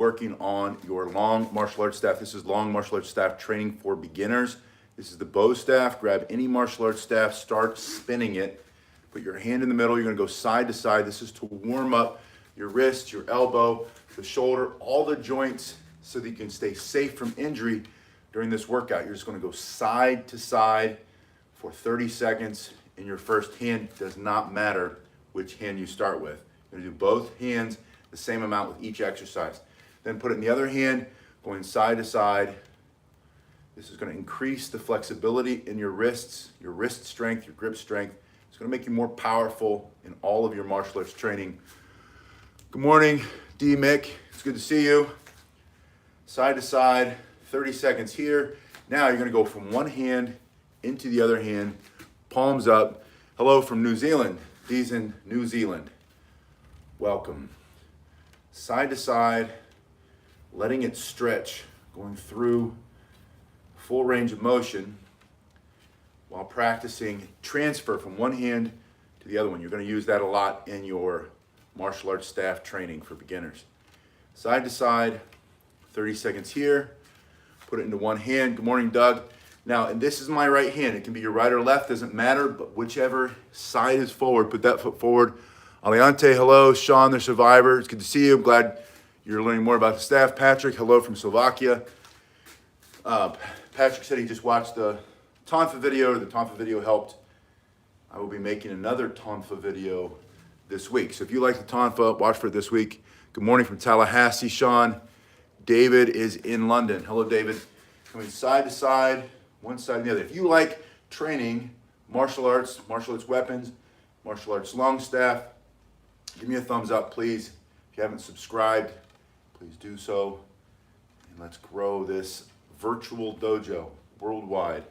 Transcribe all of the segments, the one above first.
working on your long martial arts staff. This is long martial arts staff training for beginners. This is the bow staff. Grab any martial arts staff, start spinning it. Put your hand in the middle. You're gonna go side to side. This is to warm up your wrist, your elbow, the shoulder, all the joints so that you can stay safe from injury during this workout. You're just gonna go side to side for 30 seconds. In your first hand, does not matter which hand you start with. You're gonna do both hands the same amount with each exercise. Then put it in the other hand, going side to side. This is gonna increase the flexibility in your wrists, your wrist strength, your grip strength. It's gonna make you more powerful in all of your martial arts training. Good morning, D. Mick. It's good to see you. Side to side, 30 seconds here. Now you're gonna go from one hand into the other hand, palms up. Hello from New Zealand. D's in New Zealand. Welcome. Side to side, letting it stretch, going through full range of motion while practicing transfer from one hand to the other one. You're going to use that a lot in your martial arts staff training for beginners. Side to side, 30 seconds here. Put it into one hand. Good morning, Doug. Now, and this is my right hand. It can be your right or left, doesn't matter, but whichever side is forward, put that foot forward. Aliante, hello. Sean, the survivor. It's good to see you. I'm glad you're learning more about the staff. Patrick, hello from Slovakia. Patrick said he just watched the Tonfa video. The Tonfa video helped. I will be making another Tonfa video this week. So if you like the Tonfa, watch for it this week. Good morning from Tallahassee, Sean. David is in London. Hello, David. Coming side to side, one side and the other. If you like training martial arts weapons, martial arts long staff, give me a thumbs up, please. If you haven't subscribed, please do so. And let's grow this virtual dojo worldwide.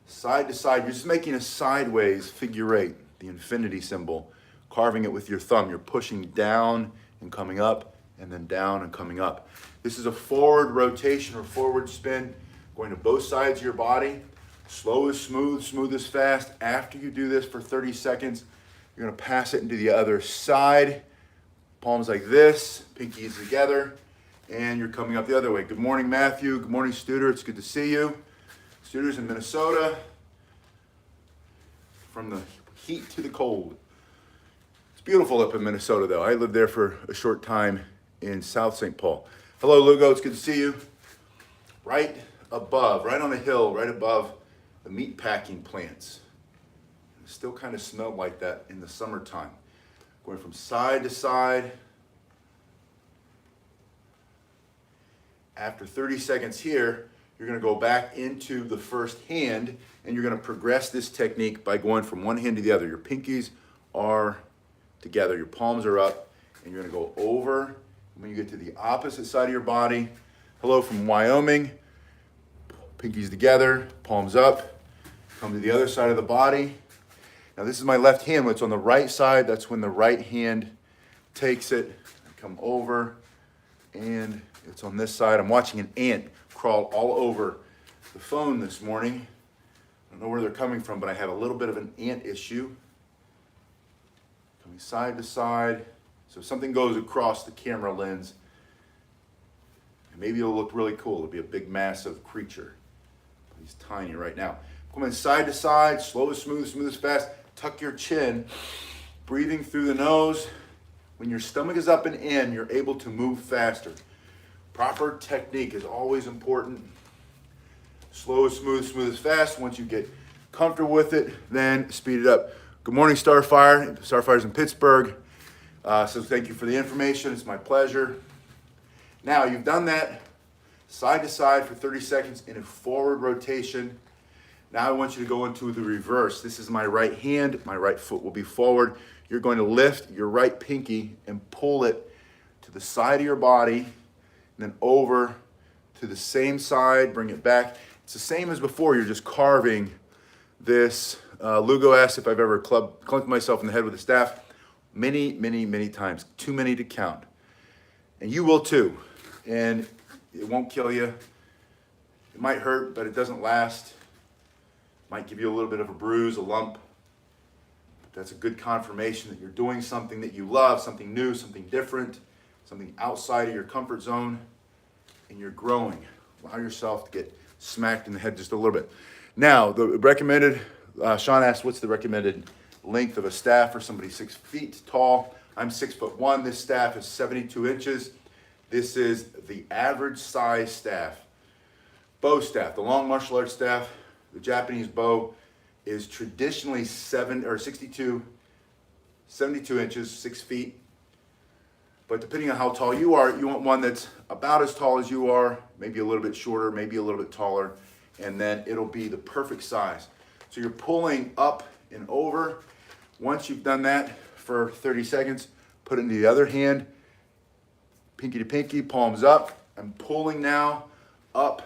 Side to side, you're just making a sideways figure eight, the infinity symbol, carving it with your thumb. You're pushing down and coming up, and then down and coming up. This is a forward rotation or forward spin, going to both sides of your body. Slow is smooth, smooth is fast. After you do this for 30 seconds, you're gonna pass it into the other side. Palms like this, pinkies together, and you're coming up the other way. Good morning, Matthew. Good morning, Studer. It's good to see you. Studer's in Minnesota. From the heat to the cold. It's beautiful up in Minnesota, though. I lived there for a short time in South St. Paul. Hello, Lugo. It's good to see you. Right above, right on the hill, right above the meat packing plants. It still kind of smelled like that in the summertime. Going from side to side. After 30 seconds here, you're going to go back into the first hand, and you're going to progress this technique by going from one hand to the other. Your pinkies are together, your palms are up, and you're going to go over. When you get to the opposite side of your body, hello from Wyoming. Pinkies together, palms up. Come to the other side of the body. Now this is my left hand. When it's on the right side, that's when the right hand takes it. I come over, and it's on this side. I'm watching an ant crawl all over the phone this morning. I don't know where they're coming from, but I have a little bit of an ant issue. Coming side to side. So if something goes across the camera lens, maybe it'll look really cool. It'll be a big, massive creature. But he's tiny right now. Coming side to side, slow as smooth, smooth as fast. Tuck your chin. Breathing through the nose. When your stomach is up and in, you're able to move faster. Proper technique is always important. Slow as smooth, smooth as fast. Once you get comfortable with it, then speed it up. Good morning, Starfire. Starfire's in Pittsburgh. So thank you for the information. It's my pleasure. Now you've done that side to side for 30 seconds in a forward rotation. Now I want you to go into the reverse. This is my right hand. My right foot will be forward. You're going to lift your right pinky and pull it to the side of your body, and then over to the same side, bring it back. It's the same as before. You're just carving this. Lugo asked if I've ever clunked myself in the head with a staff. Many, many, many times. Too many to count. And you will too. And it won't kill you. It might hurt, but it doesn't last. Might give you a little bit of a bruise, a lump. But that's a good confirmation that you're doing something that you love, something new, something different, something outside of your comfort zone, and you're growing. Allow yourself to get smacked in the head just a little bit. Now, the recommended, Sean asked, what's the recommended length of a staff for somebody 6 feet tall? I'm 6'1". This staff is 72 inches. This is the average size staff. Bow staff, the long martial arts staff, the Japanese bow is traditionally 72 inches, 6 feet. But depending on how tall you are, you want one that's about as tall as you are, maybe a little bit shorter, maybe a little bit taller, and then it'll be the perfect size. So you're pulling up and over. Once you've done that for 30 seconds, put it into the other hand, pinky to pinky, palms up. I'm pulling now up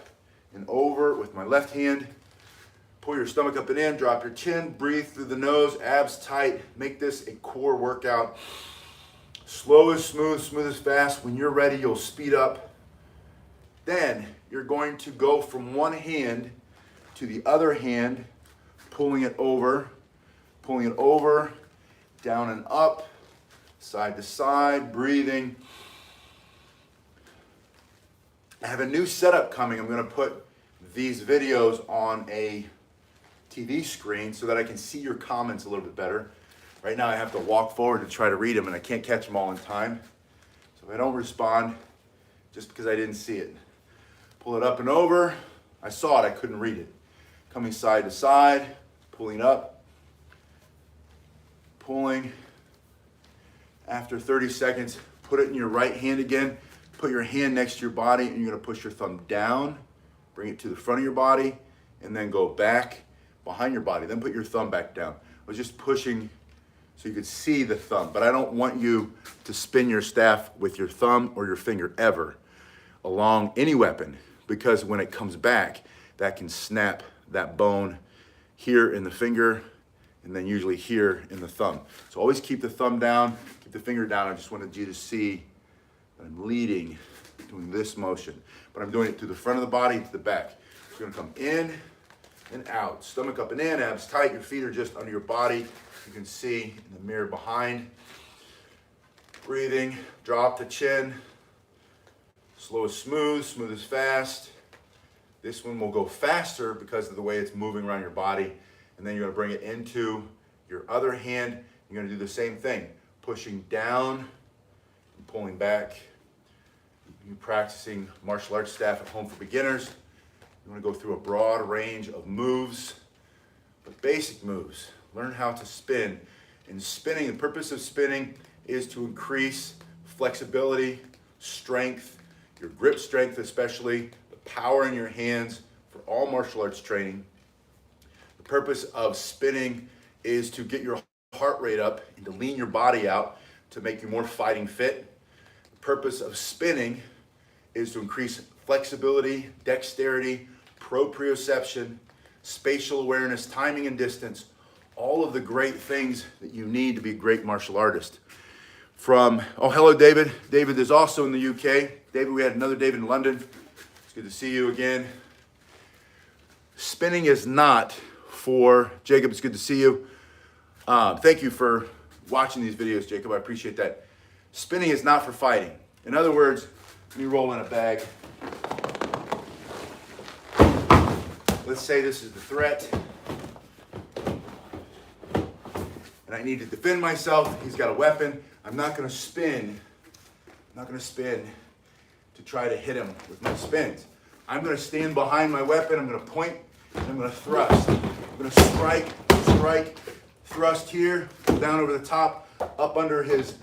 and over with my left hand. Pull your stomach up and in, drop your chin, breathe through the nose, abs tight. Make this a core workout. Slow is smooth, smooth is fast. When you're ready, you'll speed up. Then you're going to go from one hand to the other hand, pulling it over, down and up, side to side, breathing. I have a new setup coming. I'm going to put these videos on a TV screen so that I can see your comments a little bit better. Right now I have to walk forward to try to read them and I can't catch them all in time. So if I don't respond, just because I didn't see it. Pull it up and over. I saw it, I couldn't read it. Coming side to side, pulling up, pulling. After 30 seconds, put it in your right hand again. Put your hand next to your body and you're gonna push your thumb down, bring it to the front of your body, and then go back behind your body. Then put your thumb back down. I was just pushing so you could see the thumb, but I don't want you to spin your staff with your thumb or your finger ever along any weapon, because when it comes back, that can snap that bone here in the finger and then usually here in the thumb. So always keep the thumb down, keep the finger down. I just wanted you to see that I'm leading, doing this motion, but I'm doing it to the front of the body, to the back. So you're gonna come in and out, stomach up and in, abs tight, your feet are just under your body. You can see in the mirror behind. Breathing, drop the chin. Slow is smooth, smooth is fast. This one will go faster because of the way it's moving around your body. And then you're gonna bring it into your other hand. You're gonna do the same thing, pushing down and pulling back. You're practicing martial arts staff at home for beginners. You wanna go through a broad range of moves, but basic moves. Learn how to spin. And spinning, the purpose of spinning is to increase flexibility, strength, your grip strength especially, the power in your hands for all martial arts training. The purpose of spinning is to get your heart rate up and to lean your body out to make you more fighting fit. The purpose of spinning is to increase flexibility, dexterity, proprioception, spatial awareness, timing and distance, all of the great things that you need to be a great martial artist. Hello, David. David is also in the UK. David, we had another David in London. It's good to see you again. Spinning is not for, Jacob, it's good to see you. Thank you for watching these videos, Jacob. I appreciate that. Spinning is not for fighting. In other words, let me roll in a bag. Let's say this is the threat. And I need to defend myself. He's got a weapon. I'm not going to spin. I'm not going to spin to try to hit him with my spins. I'm going to stand behind my weapon. I'm going to point and I'm going to thrust. I'm going to strike, thrust here, go down over the top, up under his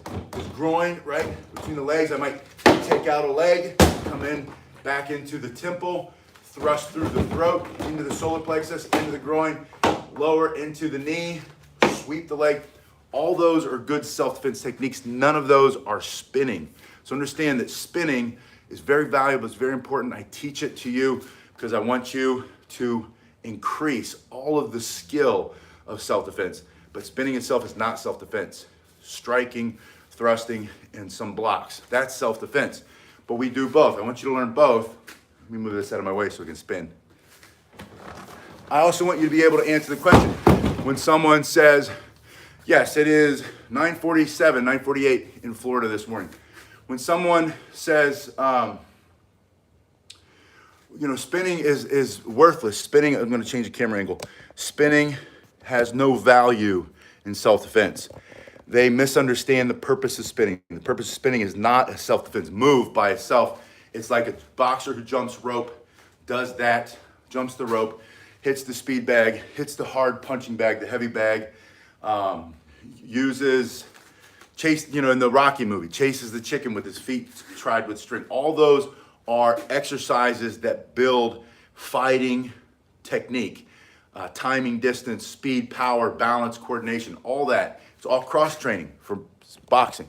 groin, right between the legs. I might take out a leg, come in back into the temple, thrust through the throat, into the solar plexus, into the groin, lower into the knee, sweep the leg. All those are good self-defense techniques. None of those are spinning. So understand that spinning is very valuable. It's very important. I teach it to you because I want you to increase all of the skill of self-defense. But spinning itself is not self-defense. Striking, thrusting, and some blocks. That's self-defense. But we do both. I want you to learn both. Let me move this out of my way so we can spin. I also want you to be able to answer the question. When someone says, yes, it is 9:47, 9:48 in Florida this morning. when someone says, spinning is worthless. Spinning, I'm going to change the camera angle. Spinning has no value in self-defense. They misunderstand the purpose of spinning. The purpose of spinning is not a self-defense move by itself. It's like a boxer who jumps rope, does that, jumps the rope, hits the speed bag, hits the hard punching bag, the heavy bag, in the Rocky movie, chases the chicken with his feet tied with string. All those are exercises that build fighting technique, timing, distance, speed, power, balance, coordination, all that. It's all cross-training for boxing.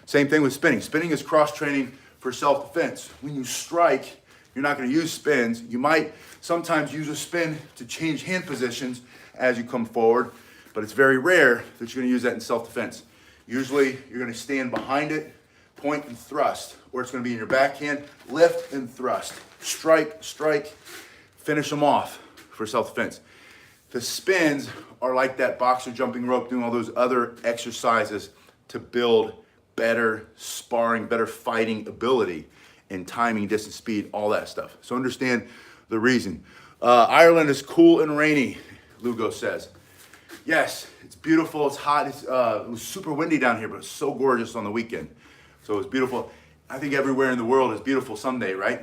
Same thing with spinning. Spinning is cross-training for self-defense. When you strike, you're not going to use spins. You might sometimes use a spin to change hand positions as you come forward, but it's very rare that you're going to use that in self-defense. Usually, you're going to stand behind it, point and thrust, or it's going to be in your backhand, lift and thrust, strike, finish them off for self-defense. The spins are like that boxer jumping rope, doing all those other exercises to build better sparring, better fighting ability and timing, distance, speed, all that stuff. So understand the reason. Ireland is cool and rainy, Lugo says. Yes, it's beautiful, it's hot, it was super windy down here, but it's so gorgeous on the weekend. So it's beautiful. I think everywhere in the world is beautiful someday, right?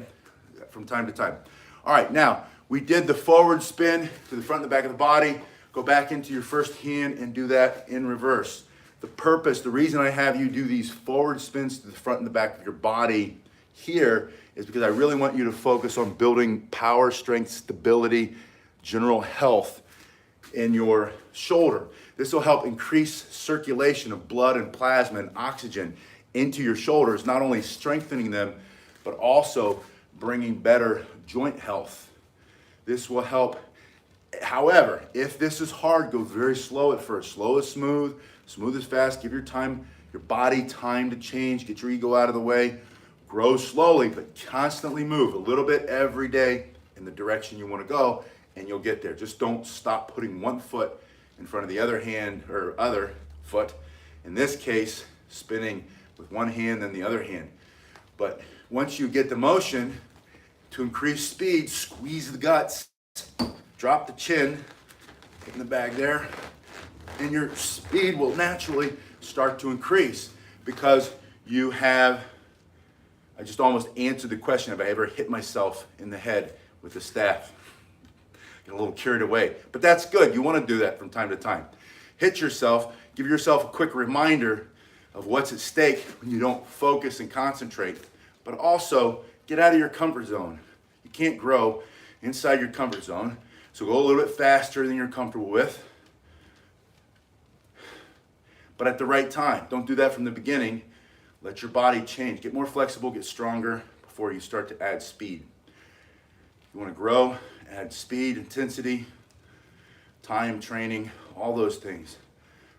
From time to time. All right, now, we did the forward spin to the front and the back of the body. Go back into your first hand and do that in reverse. The reason I have you do these forward spins to the front and the back of your body here is because I really want you to focus on building power, strength, stability, general health in your shoulder. This will help increase circulation of blood and plasma and oxygen into your shoulders, not only strengthening them, but also bringing better joint health. This will help. However, if this is hard, go very slow at first. Slow is smooth, smooth is fast. Give your body time to change. Get your ego out of the way. Grow slowly, but constantly move a little bit every day in the direction you want to go, and you'll get there. Just don't stop putting one foot in front of the other hand or other foot. In this case, spinning with one hand and the other hand. But once you get the motion, to increase speed, squeeze the guts, drop the chin in the bag there, and your speed will naturally start to increase because you have, I just almost answered the question, have I ever hit myself in the head with a staff? Get a little carried away, but that's good. You want to do that from time to time. Hit yourself, give yourself a quick reminder of what's at stake when you don't focus and concentrate, but also get out of your comfort zone. You can't grow inside your comfort zone, so go a little bit faster than you're comfortable with, but at the right time. Don't do that from the beginning. Let your body change. Get more flexible, get stronger before you start to add speed. You want to grow, add speed, intensity, time, training, all those things,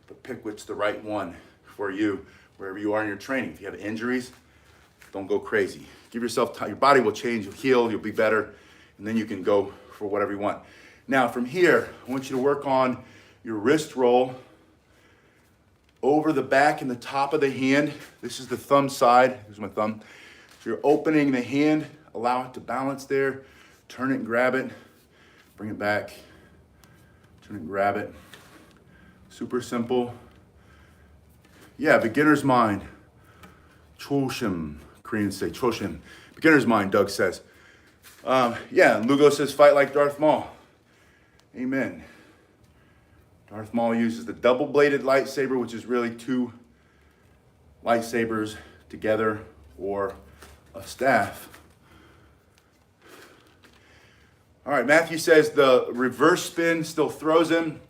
but pick which the right one for you, wherever you are in your training. If you have injuries, don't go crazy. Give yourself time. Your body will change, you'll heal, you'll be better, and then you can go for whatever you want. Now from here, I want you to work on your wrist roll over the back and the top of the hand. This is the thumb side. Here's my thumb. So you're opening the hand, allow it to balance there, turn it and grab it, bring it back, turn it and grab it. Super simple. Yeah, beginner's mind. Choshim, Koreans say choshim. Beginner's mind, Doug says. And Lugo says, fight like Darth Maul. Amen. Darth Maul uses the double-bladed lightsaber, which is really two lightsabers together or a staff. All right, Matthew says the reverse spin still throws him.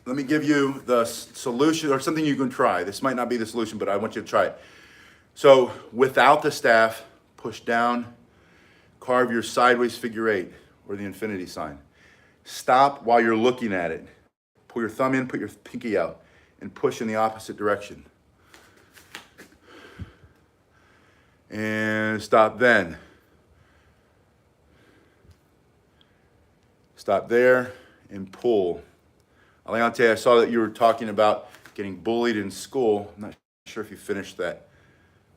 Let me give you the solution or something you can try. This might not be the solution, but I want you to try it. So without the staff, push down, carve your sideways figure eight or the infinity sign. Stop while you're looking at it. Pull your thumb in, put your pinky out, and push in the opposite direction. And stop then. Stop there and pull. Aliante, I saw that you were talking about getting bullied in school. I'm not sure if you finished that.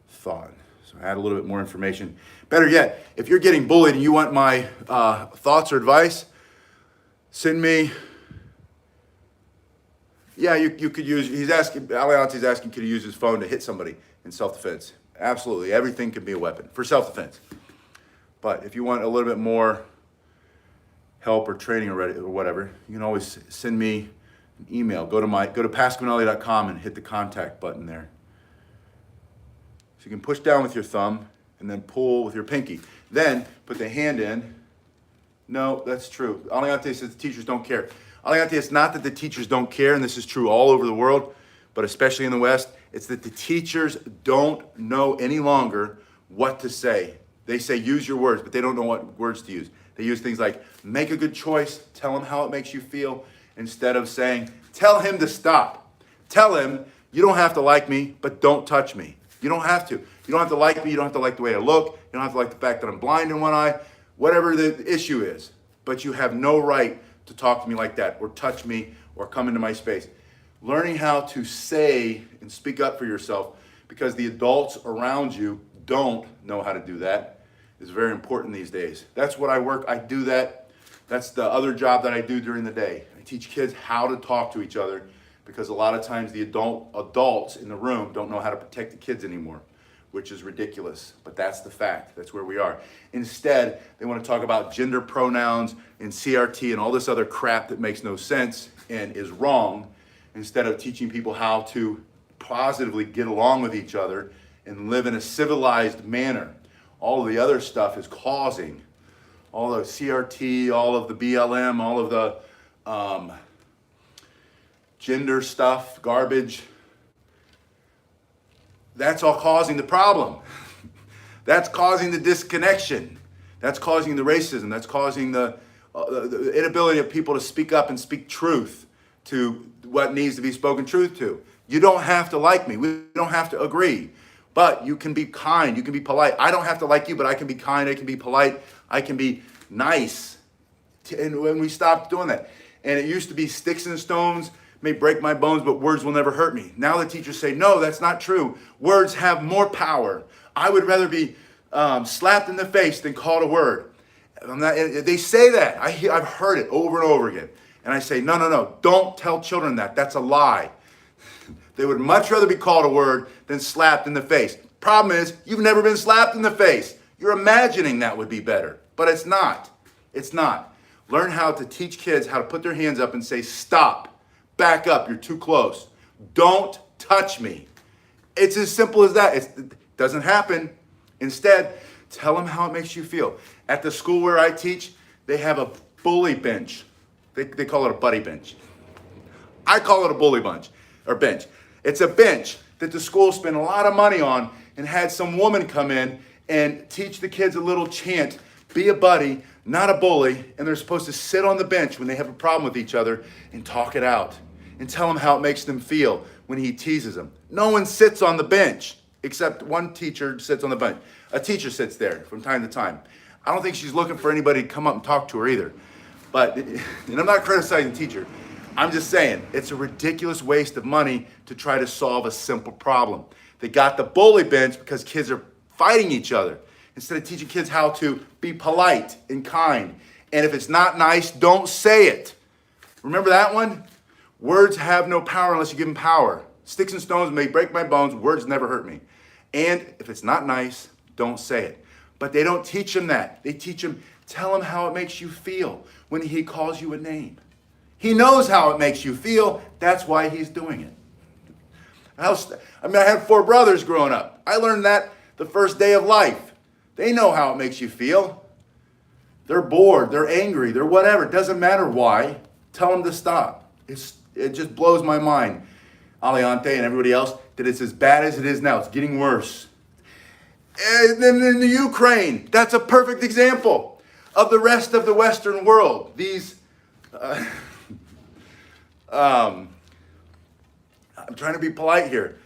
thought. So add a little bit more information. Better yet, if you're getting bullied and you want my thoughts or advice, send me. Yeah, you could use, Aliante's asking, could he use his phone to hit somebody in self-defense? Absolutely, everything can be a weapon for self-defense. But if you want a little bit more help or training or whatever, you can always send me an email. Go to pasquinelli.com and hit the contact button there. So you can push down with your thumb and then pull with your pinky. Then put the hand in. No, that's true. Aliante says the teachers don't care. Aliante, it's not that the teachers don't care, and this is true all over the world, but especially in the West, it's that the teachers don't know any longer what to say. They say use your words, but they don't know what words to use. They use things like make a good choice, tell him how it makes you feel, instead of saying tell him to stop. Tell him you don't have to like me, but don't touch me. You don't have to. You don't have to like me, you don't have to like the way I look, you don't have to like the fact that I'm blind in one eye, whatever the issue is, but you have no right to talk to me like that, or touch me, or come into my space. Learning how to say and speak up for yourself, because the adults around you don't know how to do that, is very important these days. That's what I do that. That's the other job that I do during the day. I teach kids how to talk to each other, because a lot of times the adults in the room don't know how to protect the kids anymore, which is ridiculous, but that's the fact. That's where we are. Instead, they want to talk about gender pronouns and CRT and all this other crap that makes no sense and is wrong, instead of teaching people how to positively get along with each other and live in a civilized manner. All of the other stuff is causing all the CRT, all of the BLM, all of the gender stuff, garbage. That's all causing the problem. That's causing the disconnection. That's causing the racism. That's causing the inability of people to speak up and speak truth to what needs to be spoken truth to. You don't have to like me. We don't have to agree. But you can be kind. You can be polite. I don't have to like you, but I can be kind. I can be polite. I can be nice. And when we stopped doing that. And it used to be sticks and stones may break my bones, but words will never hurt me. Now the teachers say, no, that's not true. Words have more power. I would rather be slapped in the face than called a word. They say that. I've heard it over and over again. And I say, no, don't tell children that. That's a lie. They would much rather be called a word than slapped in the face. Problem is, you've never been slapped in the face. You're imagining that would be better, but it's not. It's not. Learn how to teach kids how to put their hands up and say, stop. Back up, you're too close. Don't touch me. It's as simple as that. It doesn't happen. Instead, tell them how it makes you feel. At the school where I teach, they have a bully bench. They call it a buddy bench. I call it a bully bunch, or bench. It's a bench that the school spent a lot of money on and had some woman come in and teach the kids a little chant, be a buddy, not a bully, and they're supposed to sit on the bench when they have a problem with each other and talk it out and tell them how it makes them feel when he teases them. No one sits on the bench, except one teacher sits on the bench. A teacher sits there from time to time. I don't think she's looking for anybody to come up and talk to her either. But, and I'm not criticizing the teacher, I'm just saying, it's a ridiculous waste of money to try to solve a simple problem. They got the bully bench because kids are fighting each other, instead of teaching kids how to be polite and kind. And if it's not nice, don't say it. Remember that one? Words have no power unless you give them power. Sticks and stones may break my bones, words never hurt me. And if it's not nice, don't say it. But they don't teach them that. They teach them, tell him how it makes you feel when he calls you a name. He knows how it makes you feel. That's why he's doing it. I had 4 brothers growing up. I learned that the first day of life. They know how it makes you feel. They're bored, they're angry, they're whatever. It doesn't matter why. Tell them to stop. It just blows my mind, Aliante and everybody else, that it's as bad as it is now. It's getting worse. And then in the Ukraine, that's a perfect example of the rest of the Western world. These, I'm trying to be polite here.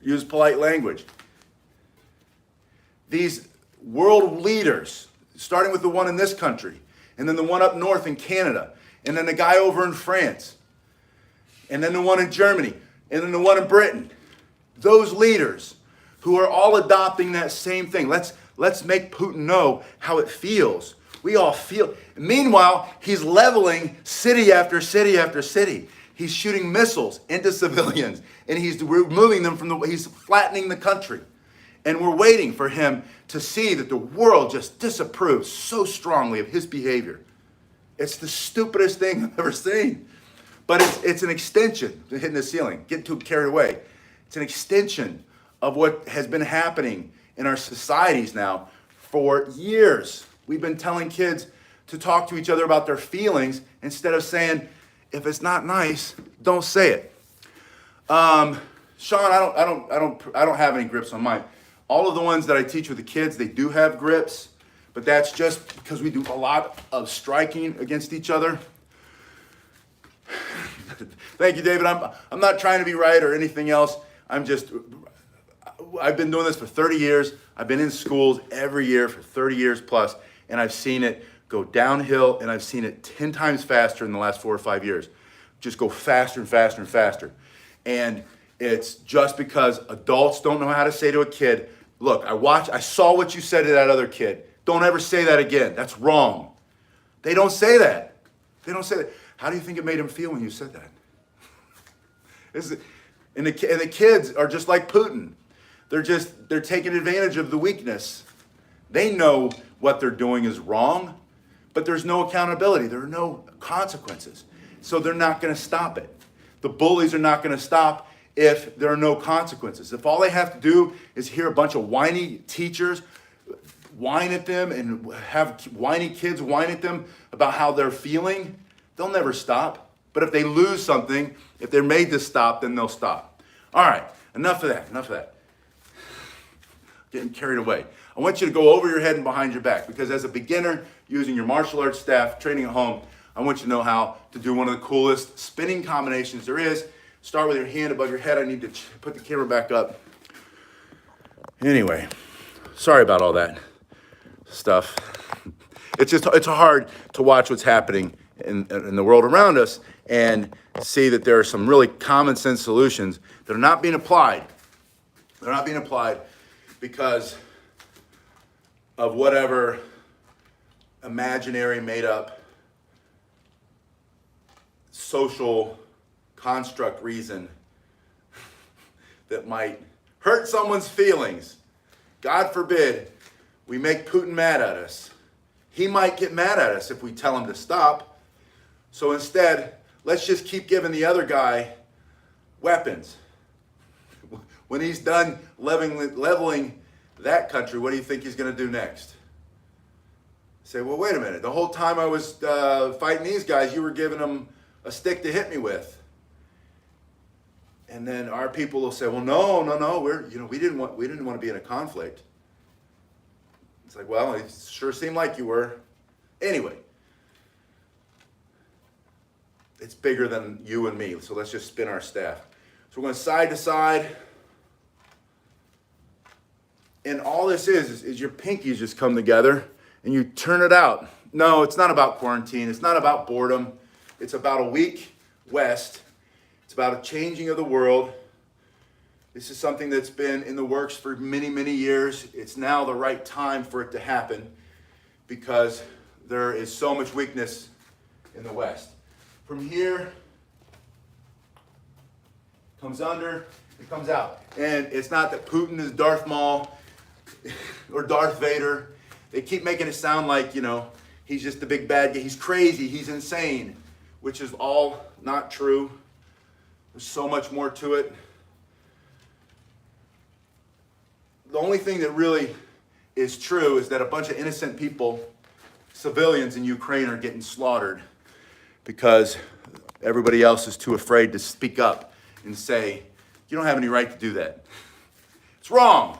Use polite language. These world leaders, starting with the one in this country, and then the one up north in Canada, and then the guy over in France, and then the one in Germany, and then the one in Britain. Those leaders who are all adopting that same thing. Let's make Putin know how it feels. We all feel. Meanwhile, he's leveling city after city after city. He's shooting missiles into civilians, and he's removing them he's flattening the country. And we're waiting for him to see that the world just disapproves so strongly of his behavior. It's the stupidest thing I've ever seen. But it's an extension to hitting the ceiling, getting too carried away. It's an extension of what has been happening in our societies now for years. We've been telling kids to talk to each other about their feelings instead of saying, if it's not nice, don't say it. Sean, I don't have any grips on mine. All of the ones that I teach with the kids, they do have grips, but that's just because we do a lot of striking against each other. Thank you, David. I'm not trying to be right or anything else. I've been doing this for 30 years. I've been in schools every year for 30 years plus, and I've seen it go downhill, and I've seen it 10 times faster in the last 4 or 5 years. Just go faster and faster and faster. And it's just because adults don't know how to say to a kid, look, I saw what you said to that other kid. Don't ever say that again. That's wrong. They don't say that. They don't say that. How do you think it made him feel when you said that? And the kids are just like Putin. They're taking advantage of the weakness. They know what they're doing is wrong, but there's no accountability. There are no consequences. So they're not going to stop it. The bullies are not going to stop if there are no consequences. If all they have to do is hear a bunch of whiny teachers whine at them and have whiny kids whine at them about how they're feeling, they'll never stop. But if they lose something, if they're made to stop, then they'll stop. All right, enough of that. Getting carried away. I want you to go over your head and behind your back, because as a beginner using your martial arts staff, training at home, I want you to know how to do one of the coolest spinning combinations there is. Start with your hand above your head. I need to put the camera back up. Anyway, sorry about all that stuff. It's hard to watch what's happening in the world around us and see that there are some really common sense solutions that are not being applied. They're not being applied because of whatever imaginary, made up, social construct reason that might hurt someone's feelings. God forbid we make Putin mad at us. He might get mad at us if we tell him to stop. So instead, let's just keep giving the other guy weapons. When he's done leveling that country, what do you think he's going to do next? Say, well, wait a minute. The whole time I was fighting these guys, you were giving them a stick to hit me with. And then our people will say, well, no, we didn't want to be in a conflict. It's like, well, it sure seemed like you were. Anyway, it's bigger than you and me, so let's just spin our staff. So we're going side to side. And all this is your pinkies just come together and you turn it out. No, it's not about quarantine. It's not about boredom. It's about a weak West. It's about a changing of the world. This is something that's been in the works for many, many years. It's now the right time for it to happen because there is so much weakness in the West. From here, comes under, it comes out. And it's not that Putin is Darth Maul or Darth Vader. They keep making it sound like, he's just the big bad guy. He's crazy, he's insane, which is all not true. There's so much more to it. The only thing that really is true is that a bunch of innocent people, civilians in Ukraine, are getting slaughtered because everybody else is too afraid to speak up and say, you don't have any right to do that. It's wrong.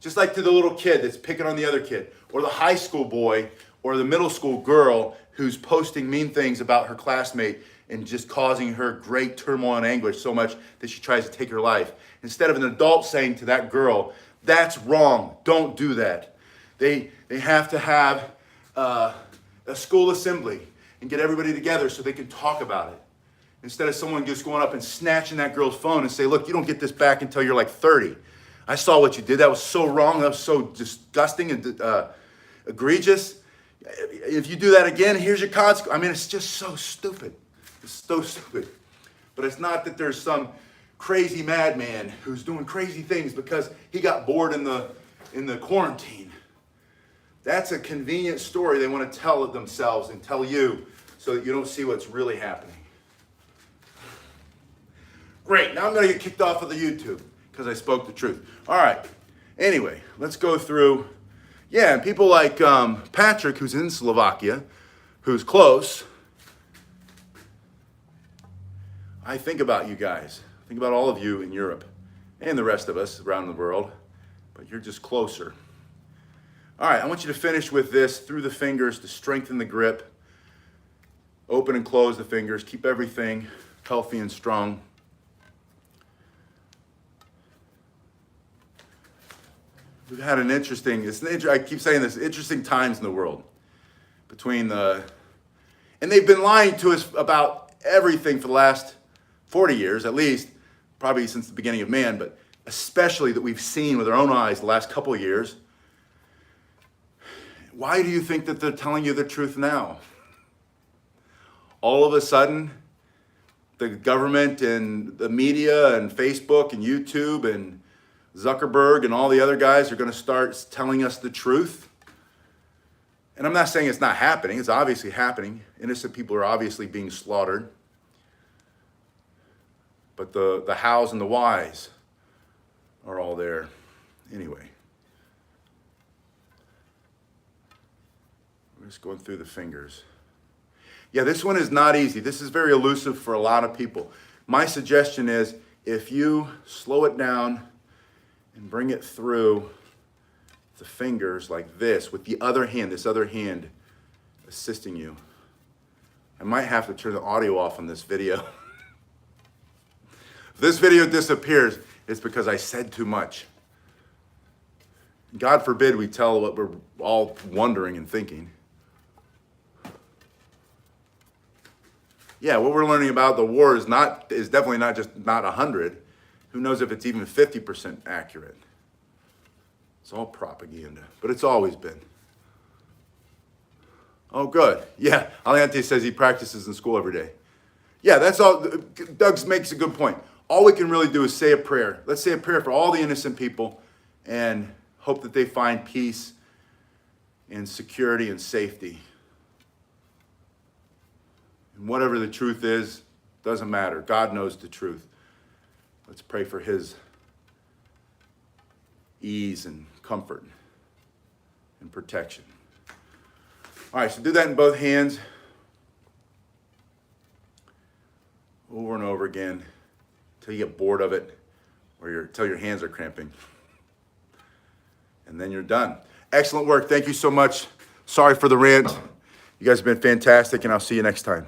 Just like to the little kid that's picking on the other kid, or the high school boy, or the middle school girl who's posting mean things about her classmate and just causing her great turmoil and anguish so much that she tries to take her life. Instead of an adult saying to that girl, that's wrong, don't do that. They have to have a school assembly and get everybody together so they can talk about it. Instead of someone just going up and snatching that girl's phone and say, look, you don't get this back until you're like 30. I saw what you did. That was so wrong. That was so disgusting and egregious. If you do that again, here's your consequence. I mean, it's just so stupid. It's so stupid. But it's not that there's some crazy madman who's doing crazy things because he got bored in the quarantine. That's a convenient story they want to tell it themselves and tell you so that you don't see what's really happening. Great, now I'm going to get kicked off of the YouTube because I spoke the truth. All right, anyway, let's go through. Yeah, and people like Patrick, who's in Slovakia, who's close. I think about you guys. I think about all of you in Europe and the rest of us around the world, but you're just closer. All right, I want you to finish with this through the fingers to strengthen the grip. Open and close the fingers. Keep everything healthy and strong. We've had an interesting, I keep saying this, interesting times in the world and they've been lying to us about everything for the last 40 years, at least, probably since the beginning of man, but especially that we've seen with our own eyes the last couple of years. Why do you think that they're telling you the truth now? All of a sudden, the government and the media and Facebook and YouTube and Zuckerberg and all the other guys are going to start telling us the truth. And I'm not saying it's not happening. It's obviously happening. Innocent people are obviously being slaughtered. But the hows and the whys are all there. Anyway. We're just going through the fingers. Yeah, this one is not easy. This is very elusive for a lot of people. My suggestion is if you slow it down and bring it through the fingers like this with the other hand, this other hand assisting you. I might have to turn the audio off on this video. If this video disappears, it's because I said too much. God forbid we tell what we're all wondering and thinking. Yeah, what we're learning about the war is definitely not just not 100. Who knows if it's even 50% accurate? It's all propaganda, but it's always been. Oh, good. Yeah, Aliante says he practices in school every day. Yeah, that's all. Doug makes a good point. All we can really do is say a prayer. Let's say a prayer for all the innocent people and hope that they find peace and security and safety. And whatever the truth is, doesn't matter. God knows the truth. Let's pray for his ease and comfort and protection. All right, so do that in both hands. Over and over again until you get bored of it or until your hands are cramping. And then you're done. Excellent work. Thank you so much. Sorry for the rant. You guys have been fantastic, and I'll see you next time.